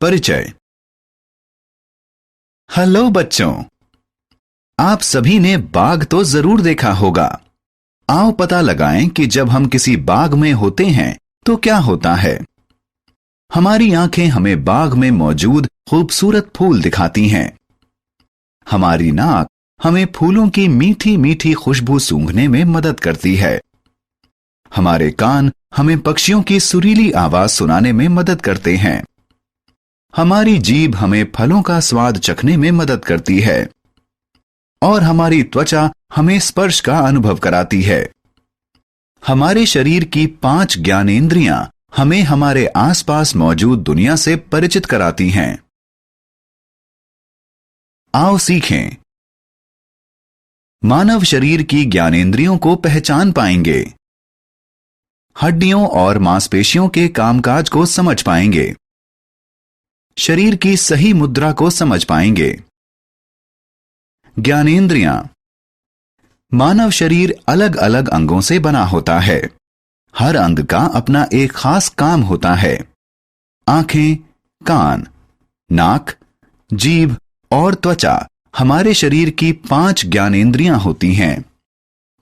परिचय। हेलो बच्चों, आप सभी ने बाघ तो जरूर देखा होगा। आओ पता लगाएं कि जब हम किसी बाग में होते हैं तो क्या होता है। हमारी आंखें हमें बाग में मौजूद खूबसूरत फूल दिखाती हैं। हमारी नाक हमें फूलों की मीठी मीठी खुशबू सूंघने में मदद करती है। हमारे कान हमें पक्षियों की सुरीली आवाज सुनाने में मदद करते हैं। हमारी जीभ हमें फलों का स्वाद चखने में मदद करती है और हमारी त्वचा हमें स्पर्श का अनुभव कराती है। हमारे शरीर की 5 ज्ञानेंद्रियां हमें हमारे आसपास मौजूद दुनिया से परिचित कराती हैं। आओ सीखें। मानव शरीर की ज्ञानेंद्रियों को पहचान पाएंगे। हड्डियों और मांसपेशियों के कामकाज को समझ पाएंगे। शरीर की सही मुद्रा को समझ पाएंगे। ज्ञानेंद्रियां। मानव शरीर अलग अलग अंगों से बना होता है। हर अंग का अपना एक खास काम होता है। आंखें, कान, नाक, जीभ और त्वचा हमारे शरीर की 5 ज्ञानेंद्रियां होती हैं।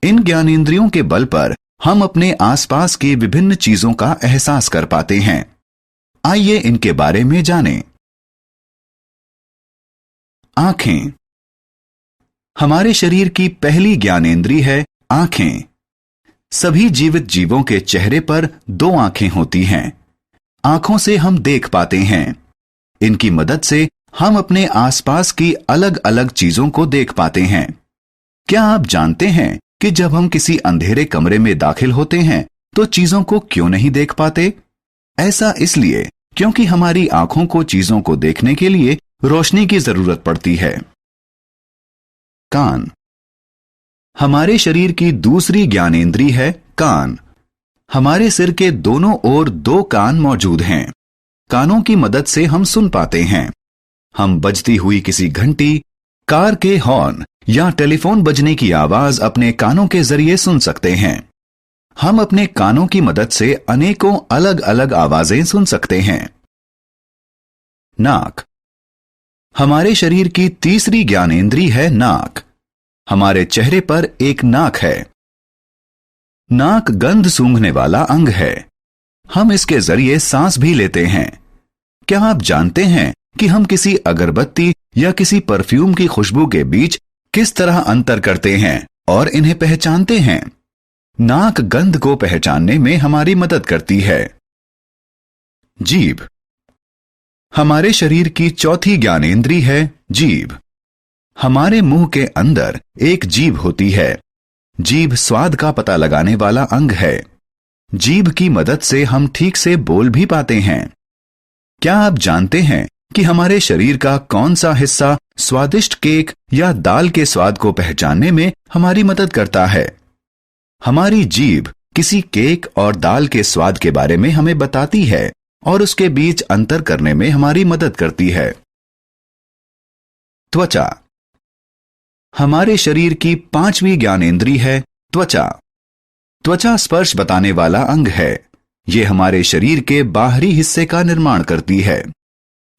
इन ज्ञानेंद्रियों के बल पर हम अपने आसपास की विभिन्न चीजों का एहसास कर पाते हैं। आइए इनके बारे में जानें। आंखें। हमारे शरीर की पहली ज्ञानेंद्रिय है आंखें। सभी जीवित जीवों के चेहरे पर 2 आंखें होती हैं। आंखों से हम देख पाते हैं। इनकी मदद से हम अपने आसपास की अलग अलग चीजों को देख पाते हैं। क्या आप जानते हैं कि जब हम किसी अंधेरे कमरे में दाखिल होते हैं तो चीजों को क्यों नहीं देख पाते? ऐसा इसलिए क्योंकि हमारी आंखों को चीजों को देखने के लिए रोशनी की जरूरत पड़ती है। कान। हमारे शरीर की दूसरी ज्ञानेंद्रिय है कान। हमारे सिर के दोनों ओर 2 कान मौजूद हैं। कानों की मदद से हम सुन पाते हैं। हम बजती हुई किसी घंटी, कार के हॉर्न या टेलीफोन बजने की आवाज अपने कानों के जरिए सुन सकते हैं। हम अपने कानों की मदद से अनेकों अलग अलग आवाजें सुन सकते हैं। नाक। हमारे शरीर की तीसरी ज्ञानेंद्रिय है नाक। हमारे चेहरे पर एक नाक है। नाक गंध सूंघने वाला अंग है। हम इसके जरिए सांस भी लेते हैं। क्या आप जानते हैं कि हम किसी अगरबत्ती या किसी परफ्यूम की खुशबू के बीच किस तरह अंतर करते हैं और इन्हें पहचानते हैं? नाक गंध को पहचानने में हमारी मदद करती है। जीभ। हमारे शरीर की चौथी ज्ञानेंद्रिय है जीभ। हमारे मुंह के अंदर एक जीभ होती है। जीभ स्वाद का पता लगाने वाला अंग है। जीभ की मदद से हम ठीक से बोल भी पाते हैं। क्या आप जानते हैं कि हमारे शरीर का कौन सा हिस्सा स्वादिष्ट केक या दाल के स्वाद को पहचानने में हमारी मदद करता है? हमारी जीभ किसी केक और दाल के स्वाद के बारे में हमें बताती है और उसके बीच अंतर करने में हमारी मदद करती है। त्वचा। हमारे शरीर की 5वीं ज्ञानेंद्रिय है त्वचा। त्वचा स्पर्श बताने वाला अंग है। यह हमारे शरीर के बाहरी हिस्से का निर्माण करती है।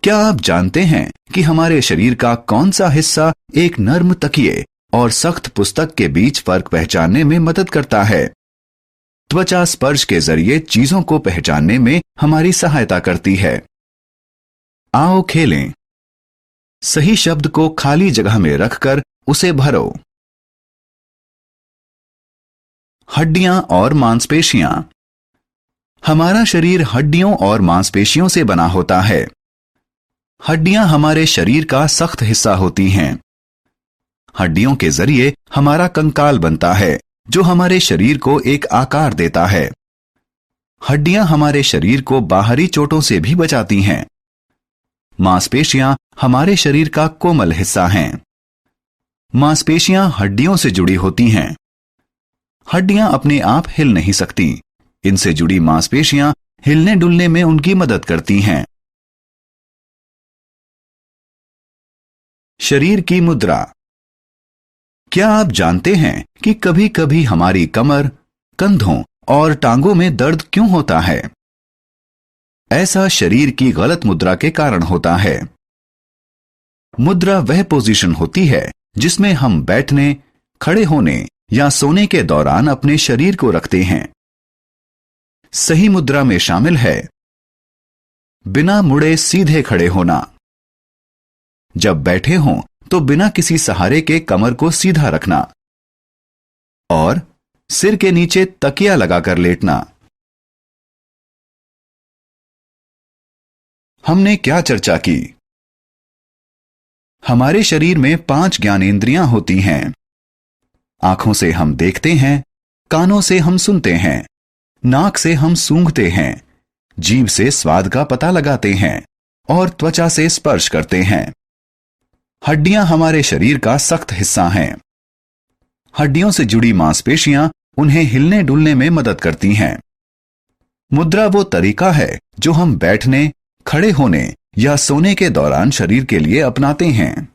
क्या आप जानते हैं कि हमारे शरीर का कौन सा हिस्सा एक नर्म तकिए और सख्त पुस्तक के बीच फर्क पहचानने में मदद करता है? त्वचा स्पर्श के जरिए चीजों को पहचानने में हमारी सहायता करती है। आओ खेलें। सही शब्द को खाली जगह में रखकर उसे भरो। हड्डियां और मांसपेशियां। हमारा शरीर हड्डियों और मांसपेशियों से बना होता है। हड्डियां हमारे शरीर का सख्त हिस्सा होती हैं। हड्डियों के जरिए हमारा कंकाल बनता है जो हमारे शरीर को एक आकार देता है। हड्डियां हमारे शरीर को बाहरी चोटों से भी बचाती हैं। मांसपेशियां हमारे शरीर का कोमल हिस्सा हैं। मांसपेशियां हड्डियों से जुड़ी होती हैं। हड्डियां अपने आप हिल नहीं सकती। इनसे जुड़ी मांसपेशियां हिलने डुलने में उनकी मदद करती हैं। शरीर की मुद्रा। क्या आप जानते हैं कि कभी कभी हमारी कमर, कंधों और टांगों में दर्द क्यों होता है? ऐसा शरीर की गलत मुद्रा के कारण होता है। मुद्रा वह पोजीशन होती है जिसमें हम बैठने, खड़े होने या सोने के दौरान अपने शरीर को रखते हैं। सही मुद्रा में शामिल है बिना मुड़े सीधे खड़े होना। जब बैठे हों तो बिना किसी सहारे के कमर को सीधा रखना और सिर के नीचे तकिया लगाकर लेटना। हमने क्या चर्चा की? हमारे शरीर में 5 ज्ञानेंद्रियां होती हैं। आंखों से हम देखते हैं, कानों से हम सुनते हैं, नाक से हम सूंघते हैं, जीभ से स्वाद का पता लगाते हैं और त्वचा से स्पर्श करते हैं। हड्डियां हमारे शरीर का सख्त हिस्सा हैं। हड्डियों से जुड़ी मांसपेशियां उन्हें हिलने डुलने में मदद करती हैं। मुद्रा वो तरीका है जो हम बैठने, खड़े होने या सोने के दौरान शरीर के लिए अपनाते हैं।